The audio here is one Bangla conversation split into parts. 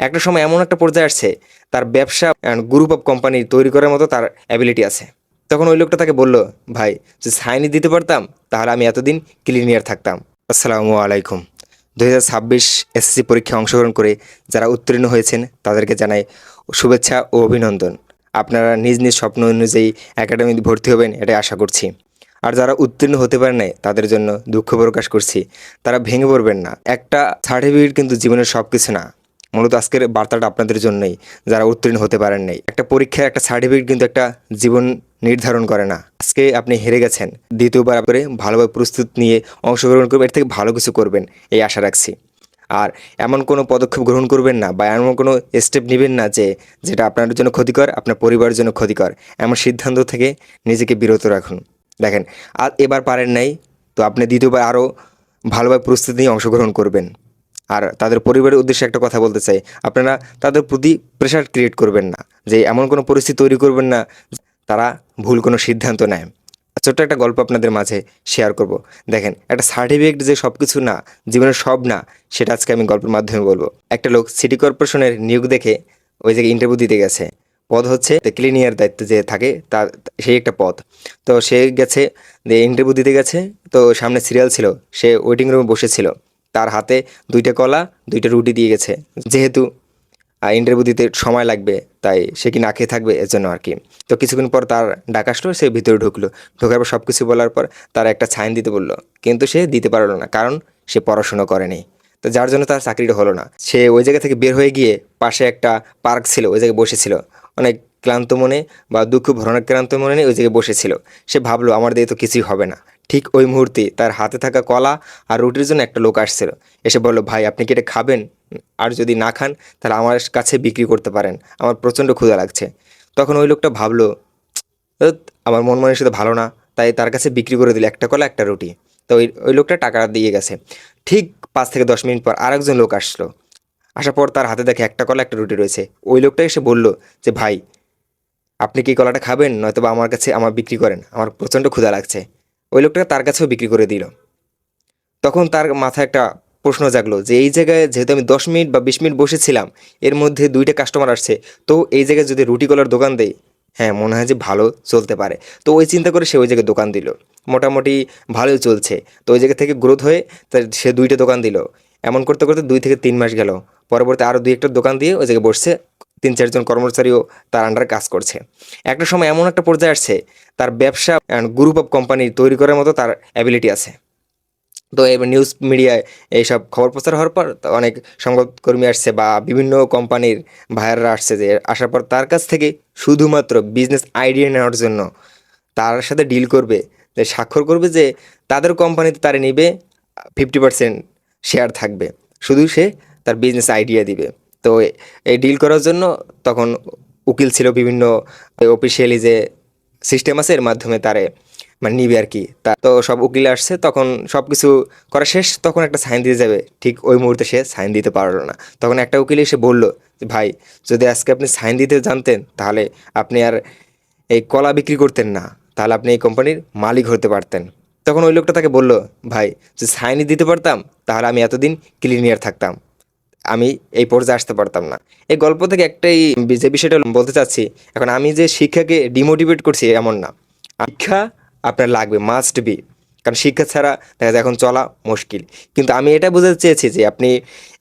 একটা সময় এমন একটা পর্যায়ে আসছে তার ব্যবসা গ্রুপ অফ কোম্পানি তৈরি করার মতো তার অ্যাবিলিটি আছে। তখন ওই লোকটা তাকে বলল, ভাই যদি সাইনই দিতে পারতাম তাহলে আমি এতদিন ক্লিনিয়ার থাকতাম। আসসালামু আলাইকুম। 2026 এসএসসি পরীক্ষায় অংশগ্রহণ করে যারা উত্তীর্ণ হয়েছেন তাদেরকে জানাই শুভেচ্ছা ও অভিনন্দন। আপনারা নিজ নিজ স্বপ্ন অনুযায়ী একাডেমিতে ভর্তি হবেন এটাই আশা করছি। আর যারা উত্তীর্ণ হতে পারে নাই তাদের জন্য দুঃখ প্রকাশ করছি। তারা ভেঙে পড়বেন না। একটা সার্টিফিকেট কিন্তু জীবনের সব কিছু না। মূলত আজকের বার্তাটা আপনাদের জন্যই, যারা উত্তীর্ণ হতে পারেন নাই। একটা পরীক্ষায় একটা সার্টিফিকেট কিন্তু একটা জীবন নির্ধারণ করে না। আজকে আপনি হেরে গেছেন, দ্বিতীয়বার করে ভালোভাবে প্রস্তুত নিয়ে অংশগ্রহণ করবেন, এর থেকে ভালো কিছু করবেন এই আশা রাখছি। আর এমন কোনো পদক্ষেপ গ্রহণ করবেন না বা এমন কোনো স্টেপ নেবেন না যেটা আপনার জন্য ক্ষতিকর, আপনার পরিবারের জন্য ক্ষতিকর। এমন সিদ্ধান্ত থেকে নিজেকে বিরত রাখুন। দেখেন, আর এবার পারেন নাই তো আপনি দ্বিতীয়বার আরও ভালোভাবে প্রস্তুতি নিয়ে অংশগ্রহণ করবেন। আর তাদের পরিবারের উদ্দেশ্যে একটা কথা বলতে চাই, আপনারা তাদের প্রতি প্রেশার ক্রিয়েট করবেন না, যে এমন কোনো পরিস্থিতি তৈরি করবেন না তারা ভুল কোনো সিদ্ধান্ত নেয়। ছোট্ট একটা গল্প আপনাদের মাঝে শেয়ার করব। দেখেন, একটা সার্টিফিকেট যে সব কিছু না, জীবনের সব না, সেটা আজকে আমি গল্পের মাধ্যমে বলবো। একটা লোক সিটি কর্পোরেশনের নিয়োগ দেখে ওই জায়গায় ইন্টারভিউ দিতে গেছে। পদ হচ্ছে ক্লিনিয়ার দায়িত্ব যে থাকে তার, সেই একটা পদ। তো সে গেছে, ইন্টারভিউ দিতে গেছে। তো সামনে সিরিয়াল ছিল, সে ওয়েটিং রুমে বসেছিল। তার হাতে 2টা কলা 2টা রুটি দিয়ে গেছে। যেহেতু ইন্টারভিউ দিতে সময় লাগবে, তাই সে কি না খেয়ে থাকবে, এর জন্য আর কি। তো কিছুক্ষণ পর তার ডাক আসলো, সে ভিতরে ঢুকলো। ঢোকার পর সব কিছু বলার পর তার একটা সাইন দিতে বললো, কিন্তু সে দিতে পারলো না, কারণ সে পড়াশুনো করেনি। তো যার জন্য তার চাকরিটা হলো না। সে ওই জায়গা থেকে বের হয়ে গিয়ে পাশে একটা পার্ক ছিল, ওই জায়গায় বসেছিল। অনেক ক্লান্ত মনে বা দুঃখ ভরণের ক্লান্ত মনে নিয়ে ওই জায়গায় বসেছিল। সে ভাবলো আমার দিয়ে তো কিছুই হবে না। ঠিক ওই মুহূর্তে তার হাতে থাকা কলা আর রুটির জন্য একটা লোক আসছিল। এসে বলল, ভাই আপনি কি এটা খাবেন? আর যদি না খান তাহলে আমার কাছে বিক্রি করতে পারেন, আমার প্রচণ্ড ক্ষুধা লাগছে। তখন ওই লোকটা ভাবলো, "ধ্যাৎ, আমার মন মানসিকতা ভালো না", তাই তার কাছে বিক্রি করে দিল একটা কলা একটা রুটি। তো ওই লোকটা টাকা দিয়ে গেছে। ঠিক 5 থেকে 10 মিনিট পর আরেকজন লোক আসলো। আসার পর তার হাতে দেখে একটা কলা একটা রুটি রয়েছে। ওই লোকটা এসে বলল যে, ভাই আপনি কি কলাটা খাবেন, নয়তোবা আমার কাছে আমার বিক্রি করেন, আমার প্রচণ্ড ক্ষুধা লাগছে। ওই লোকটা তার কাছেও বিক্রি করে দিল। তখন তার মাথায় একটা প্রশ্ন জাগলো যে এই জায়গায় যেহেতু আমি 10 মিনিট বা 20 মিনিট বসেছিলাম, এর মধ্যে 2টা কাস্টমার আসছে, তো এই জায়গায় যদি রুটি কলার দোকান দেই, হ্যাঁ মনে হয় যে ভালো চলতে পারে। তো ওই চিন্তা করে সে ওই জায়গায় দোকান দিল। মোটামুটি ভালোই চলছে। তো ওই জায়গা থেকে গ্রোথ হয়ে সে 2টা দোকান দিল। এমন করতে করতে 2 থেকে 3 মাস গেল। পরবর্তী আরও 2-একটা দোকান দিয়ে ওই জায়গায় বসছে। 3-4 জন কর্মচারীও তার আন্ডারে কাজ করছে। একটা সময় এমন একটা পর্যায়ে আসছে তার ব্যবসা গ্রুপ অফ কোম্পানি তৈরি করার মতো তার অ্যাবিলিটি আছে। তো এবার নিউজ মিডিয়ায় এইসব খবর প্রচার হওয়ার পর তো অনেক সংবাদকর্মী আসছে বা বিভিন্ন কোম্পানির ভাইয়াররা আসছে, যে আসার পর তার কাছ থেকে শুধুমাত্র বিজনেস আইডিয়া নেওয়ার জন্য তার সাথে ডিল করবে, যে স্বাক্ষর করবে যে তাদের কোম্পানিতে তারা নিবে, 50% শেয়ার থাকবে, শুধু সে তার বিজনেস আইডিয়া দিবে। তো এই ডিল করার জন্য তখন উকিল ছিল, বিভিন্ন অফিসিয়ালি যে সিস্টেম আছে এর মাধ্যমে তারে মানে নিবে আর কি। তা তো সব উকিল আসছে, তখন সব কিছু করা শেষ, তখন একটা সাইন দিতে যাবে, ঠিক ওই মুহূর্তে সে সাইন দিতে পারলো না। তখন একটা উকিল এসে বলল যে, ভাই যদি আজকে আপনি সাইন দিতে জানতেন তাহলে আপনি আর এই কলা বিক্রি করতেন না, তাহলে আপনি এই কোম্পানির মালিক হতে পারতেন। তখন ওই লোকটা তাকে বলল, ভাই যদি সাইনই দিতে পারতাম তাহলে আমি এতদিন ক্লিনিয়ার থাকতাম, আমি এই পর্যায়ে আসতে পারতাম না। এই গল্প থেকে একটাই যে বিষয়টা বলতে চাচ্ছি, এখন আমি যে শিক্ষাকে ডিমোটিভেট করছি এমন না। শিক্ষা আপনার লাগবে, মাস্ট বি। কারণ শিক্ষা ছাড়া দেখা যায় এখন চলা মুশকিল। কিন্তু আমি এটা বোঝাতে চেয়েছি যে আপনি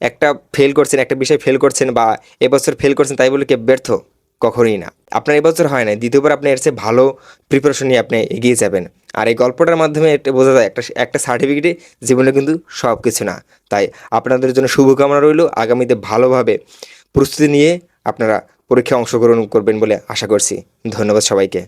একটা ফেল করছেন, একটা বিষয় ফেল করছেন বা এবছর ফেল করছেন তাই বলে কি ব্যর্থ? কখনোই না। আপনার এবছর হয় নাই, দ্বিতীয়বার আপনি এর চেয়ে ভালো প্রিপারেশন নিয়ে আপনি এগিয়ে যাবেন। আর এই গল্পটার মাধ্যমে এটা বোঝা যায় একটা একটা সার্টিফিকেটে জীবনে কিন্তু সব কিছু না। তাই আপনাদের জন্য শুভকামনা রইল, আগামীতে ভালোভাবে প্রস্তুতি নিয়ে আপনারা পরীক্ষায় অংশগ্রহণ করবেন বলে আশা করছি। ধন্যবাদ সবাইকে।